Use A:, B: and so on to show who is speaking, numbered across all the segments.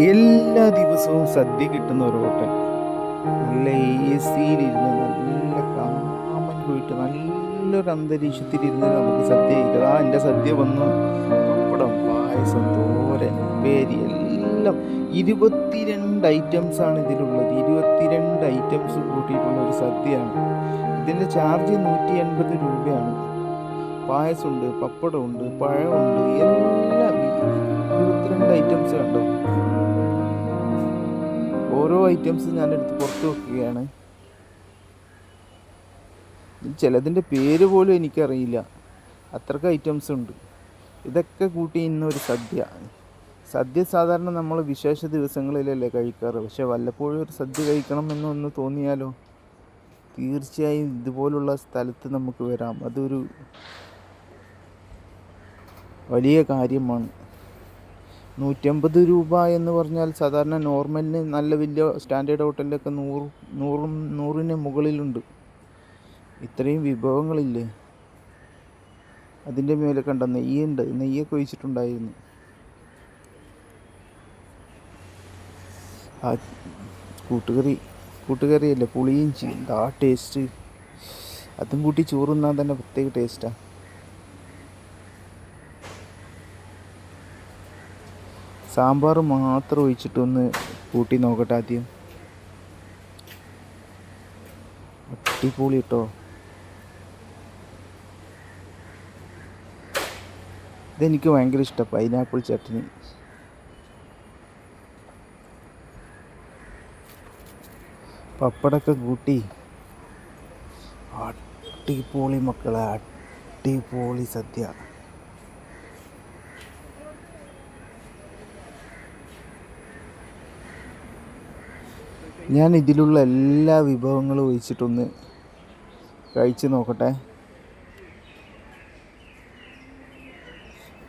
A: എല്ലാ ദിവസവും സദ്യ കിട്ടുന്ന ഒരു ഹോട്ടൽ. നല്ല എ സിയിലിരുന്ന് നല്ല കാമൻ പോയിട്ട് നല്ലൊരു അന്തരീക്ഷത്തിലിരുന്ന് നമുക്ക് സദ്യ കഴിക്കാം. എൻ്റെ സദ്യ വന്നു. പപ്പടം, പായസം, തോരൻ, ഉപ്പേരി എല്ലാം 22 ഐറ്റംസാണ് ഇതിലുള്ളത്. 22 ഐറ്റംസ് കൂട്ടിയിട്ടുള്ള ഒരു സദ്യയാണ്. ഇതിൻ്റെ ചാർജ് 180 രൂപയാണ്. പായസമുണ്ട്, പപ്പടമുണ്ട്, പഴമുണ്ട്, എല്ലാം 22 ഐറ്റംസ് കണ്ടോ. ഓരോ ഐറ്റംസ് ഞാനെടുത്ത് പുറത്ത് വെക്കുകയാണ്. ചിലതിൻ്റെ പേര് പോലും എനിക്കറിയില്ല, അത്രയ്ക്ക് ഐറ്റംസ് ഉണ്ട്. ഇതൊക്കെ കൂട്ടി ഇന്നൊരു സദ്യ സാധാരണ നമ്മൾ വിശേഷ ദിവസങ്ങളിലല്ലേ കഴിക്കാറ്. പക്ഷെ വല്ലപ്പോഴും ഒരു സദ്യ കഴിക്കണം എന്നൊന്ന് തോന്നിയാലോ, തീർച്ചയായും ഇതുപോലുള്ള സ്ഥലത്ത് നമുക്ക് വരാം. അതൊരു വലിയ കാര്യമാണ്. 150 രൂപ എന്ന് പറഞ്ഞാൽ സാധാരണ നോർമലിന് നല്ല വലിയ സ്റ്റാൻഡേർഡ് ഹോട്ടലിലൊക്കെ 100 മുകളിലുണ്ട്. ഇത്രയും വിഭവങ്ങളില്ലേ. അതിൻ്റെ മേലെ കണ്ട നെയ്യുണ്ട്, നെയ്യൊക്കെ ഒഴിച്ചിട്ടുണ്ടായിരുന്നു. ആ കൂട്ടുകറിയല്ലേ, പുളിയിഞ്ചി, എന്താ ടേസ്റ്റ്. അതും കൂട്ടി ചോറുന്നാൻ തന്നെ പ്രത്യേക ടേസ്റ്റാണ്. സാമ്പാർ മാത്രം ഒഴിച്ചിട്ടൊന്ന് കൂട്ടി നോക്കട്ടെ ആദ്യം. അടിപൊളി കേട്ടോ. ഇതെനിക്ക് ഭയങ്കര ഇഷ്ടം, പൈനാപ്പിൾ ചട്നി. പപ്പടമൊക്കെ കൂട്ടി അടിപൊളി മക്കളെ, അടിപൊളി സദ്യ. ഞാൻ ഇതിലുള്ള എല്ലാ വിഭവങ്ങളും ഒഴിച്ചിട്ടൊന്ന് കഴിച്ച് നോക്കട്ടെ.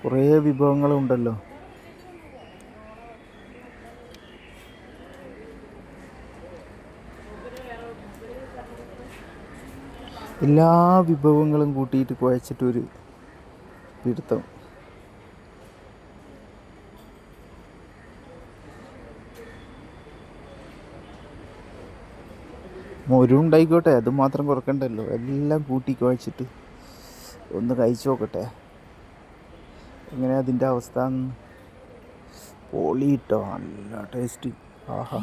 A: കുറേ വിഭവങ്ങളുണ്ടല്ലോ. എല്ലാ വിഭവങ്ങളും കൂട്ടിയിട്ട് കുഴച്ചിട്ടൊരു പിടുത്തം. മോരും ഉണ്ടായിക്കോട്ടെ, അത് മാത്രം കുറക്കണ്ടല്ലോ. എല്ലാം കൂട്ടി കുഴച്ചിട്ട് ഒന്ന് കഴിച്ചു നോക്കട്ടെ എങ്ങനെ അതിൻ്റെ അവസ്ഥ. പൊളി കിട്ടോ, നല്ല ടേസ്റ്റ്. ആഹാ,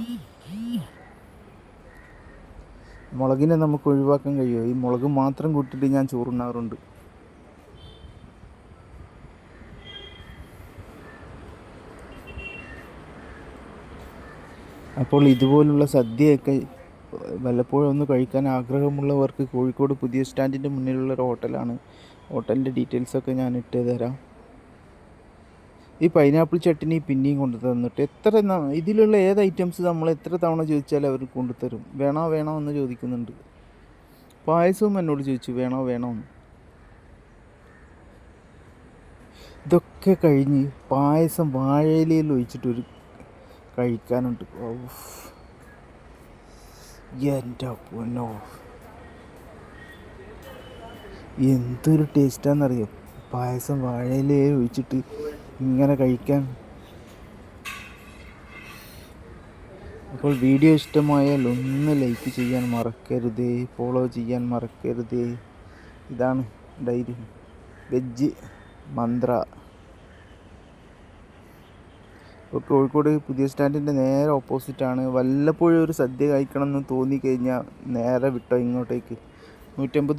A: മുളകിനെ നമുക്ക് ഒഴിവാക്കാൻ കഴിയുമോ? ഈ മുളക് മാത്രം കൂട്ടിയിട്ട് ഞാൻ ചോറുണ്ണാറുണ്ട്. അപ്പോൾ ഇതുപോലുള്ള സദ്യയൊക്കെ വല്ലപ്പോഴും ഒന്ന് കഴിക്കാൻ ആഗ്രഹമുള്ളവർക്ക് കോഴിക്കോട് പുതിയ സ്റ്റാൻഡിൻ്റെ മുന്നിലുള്ളൊരു ഹോട്ടലാണ്. ഹോട്ടലിൻ്റെ ഡീറ്റെയിൽസൊക്കെ ഞാൻ ഇട്ട് തരാം. ഈ പൈനാപ്പിൾ ചട്നി പിന്നെയും കൊണ്ടു തന്നിട്ട് ഇതിലുള്ള ഏത് ഐറ്റംസ് നമ്മൾ എത്ര തവണ ചോദിച്ചാലും അവർ കൊണ്ടുതരും. വേണോ എന്ന് ചോദിക്കുന്നുണ്ട്. പായസവും എന്നോട് ചോദിച്ചു വേണോ എന്ന്. ഇതൊക്കെ കഴിഞ്ഞ് പായസം വാഴയിലയിൽ ഒഴിച്ചിട്ടൊരു കഴിക്കാനുണ്ട്. എൻ്റെ പൊന്നോ, എന്തൊരു ടേസ്റ്റാണെന്നറിയോ പായസം വാഴയിലയിൽ ഒഴിച്ചിട്ട് ഇങ്ങനെ കഴിക്കാൻ. അപ്പോൾ വീഡിയോ ഇഷ്ടമായാൽ ഒന്ന് ലൈക്ക് ചെയ്യാൻ മറക്കരുതേ, ഫോളോ ചെയ്യാൻ മറക്കരുതേ. ഇതാണ് ഡൈരി വെജ് മന്ത്ര. ഇപ്പോൾ കോഴിക്കോട് പുതിയ സ്റ്റാൻഡിൻ്റെ നേരെ ഓപ്പോസിറ്റാണ്. വല്ലപ്പോഴും ഒരു സദ്യ കഴിക്കണം എന്ന് തോന്നിക്കഴിഞ്ഞാൽ നേരെ വിട്ടോ ഇങ്ങോട്ടേക്ക്. 150